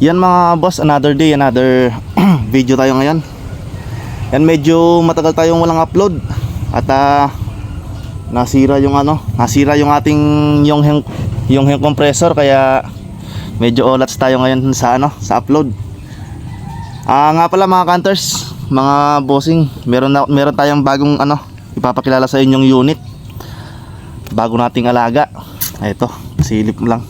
Yan mga boss, another day, another video tayo ngayon. Yan, medyo matagal tayong walang upload. At nasira yung ating Yonghen compressor, kaya medyo olats tayo ngayon sa upload. Nga pala mga Cunters, mga bossing, meron tayong bagong ipapakilala sa inyong unit. Bago nating alaga. Ito, silip lang.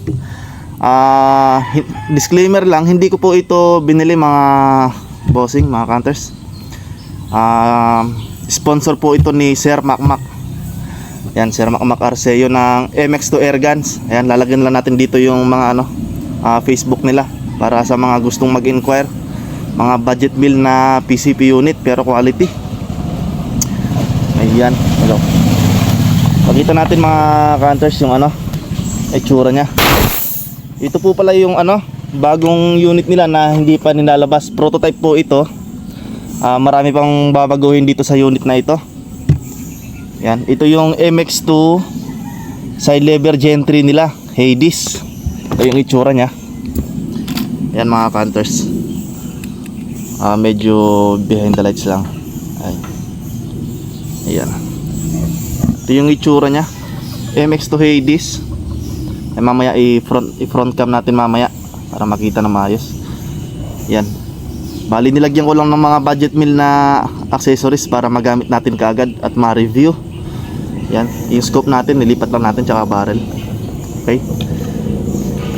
Disclaimer lang, hindi ko po ito binili mga bossing, mga Cunters. Sponsor po ito ni Sir Macmac. Yan, Sir Macmac Arceo ng MX2 Airguns. Ayan, lalagyan lang natin dito yung mga Facebook nila para sa mga gustong mag-inquire. Mga budget bill na PCP unit pero quality. Ayan, hello. Pakita natin mga Cunters yung itsura niya. Ito po pala yung bagong unit nila na hindi pa nilalabas. Prototype po ito. Marami pang babaguhin dito sa unit na ito. Yan, ito yung MX2 side lever Gen 3 nila, Hades. Ito yung itsura niya. Yan mga Cunters. Medyo behind the lights lang. Ayan. Ito yung itsura niya, MX2 Hades. Mamaya i-front cam natin mamaya para makita na maayos. Yan. Bali nilagyan ko lang ng mga budget meal na accessories para magamit natin kaagad at ma-review. Yan, yung scope natin nilipat lang natin tsaka barrel. Okay.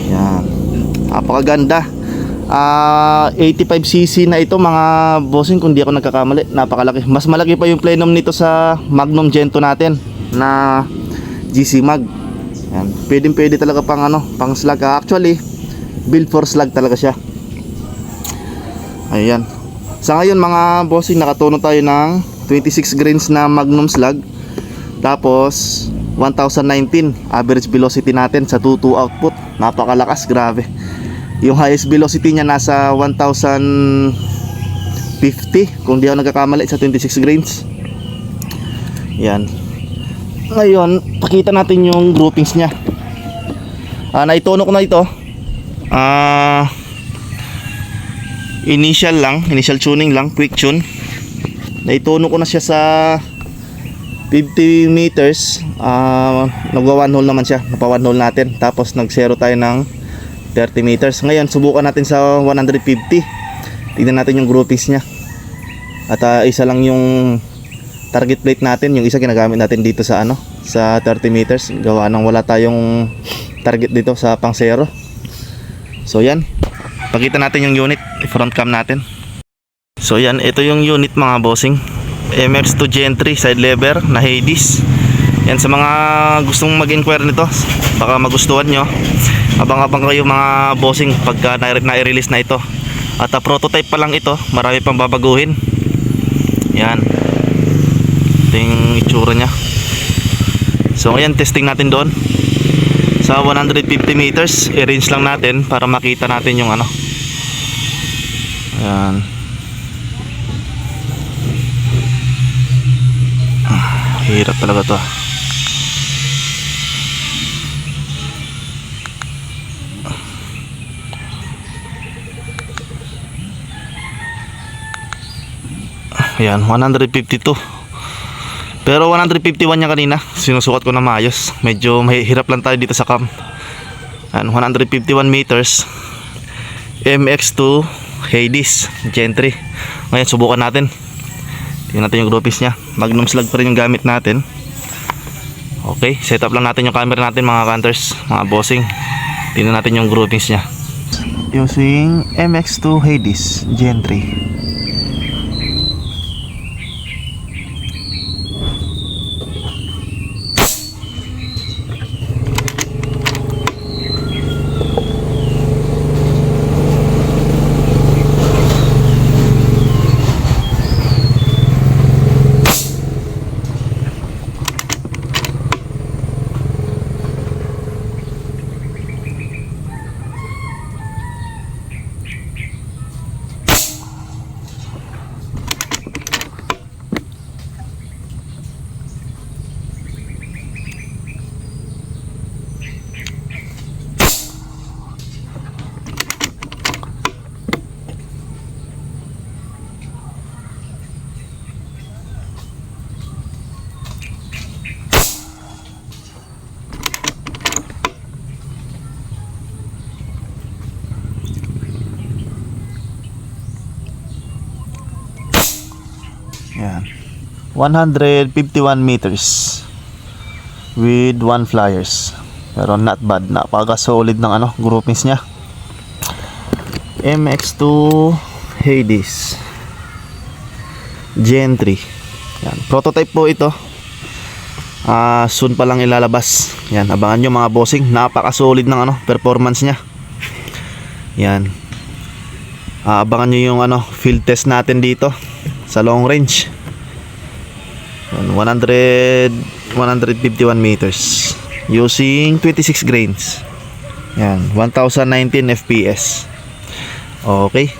Yan. Napakaganda. 85cc na ito mga bossing, kung di ako nagkakamali. Napakalaki. Mas malaki pa yung plenum nito sa Magnum Gento natin na GC Mag. Yan. Pwede talaga pang slug. Actually, build for slug talaga siya. Ayan. Sa ngayon mga bossing, nakatuno tayo ng 26 grains na Magnum slug. Tapos 1019 average velocity natin sa 2.2 output. Napakalakas, grabe. Yung highest velocity niya nasa 1050 kung di ako nagkakamali sa 26 grains. Yan. Ngayon, pakita natin yung groupings niya. Naitono ko na ito. Initial tuning lang, quick tune. Naitono ko na siya sa 50 meters. Nagwa one hole naman siya. Napa one hole natin. Tapos nag zero tayo ng 30 meters. Ngayon, subukan natin sa 150. Tignan natin yung groupings niya. At isa lang yung target plate natin, yung isa ginagamit natin dito sa sa 30 meters, gawa nang wala tayong target dito sa pang zero. So yan, pakita natin yung unit, front cam natin. So yan, ito yung unit mga bossing, MX2 Gen 3 side lever na Hades. Yan, sa mga gustong mag-inquire nito, baka magustuhan nyo. Abang-abang kayo mga bossing pagka na-release na ito. At prototype pa lang ito, marami pang babaguhin. Yan, yung itsura nya. So ngayon, testing natin doon sa 150 meters. I-range lang natin para makita natin yung ayan. Hirap talaga to. Ayan, 152. Pero 151 niya kanina. Sinusukat ko na maayos. Medyo mahirap lang tayo dito sa cam. And 151 meters MX2 Hades Gen 3. Ngayon subukan natin. Tingnan natin yung groupings niya. Magnum slug pa rin yung gamit natin. Okay, set up lang natin yung camera natin mga Cunters, mga bossing. Tingnan natin yung groupings niya. Using MX2 Hades Gen 3. Yan. 151 meters with 1 flyers. Pero not bad. Napaka-solid ng groupings niya. MX2 Hades Gen 3. Yan. Prototype po ito. Soon pa lang ilalabas. Yan, abangan nyo mga bossing. Napaka-solid ng performance niya. Yan. Abangan nyo yung field test natin dito sa long range. 151 meters using 26 grains. Yan, 1019 FPS. Okay.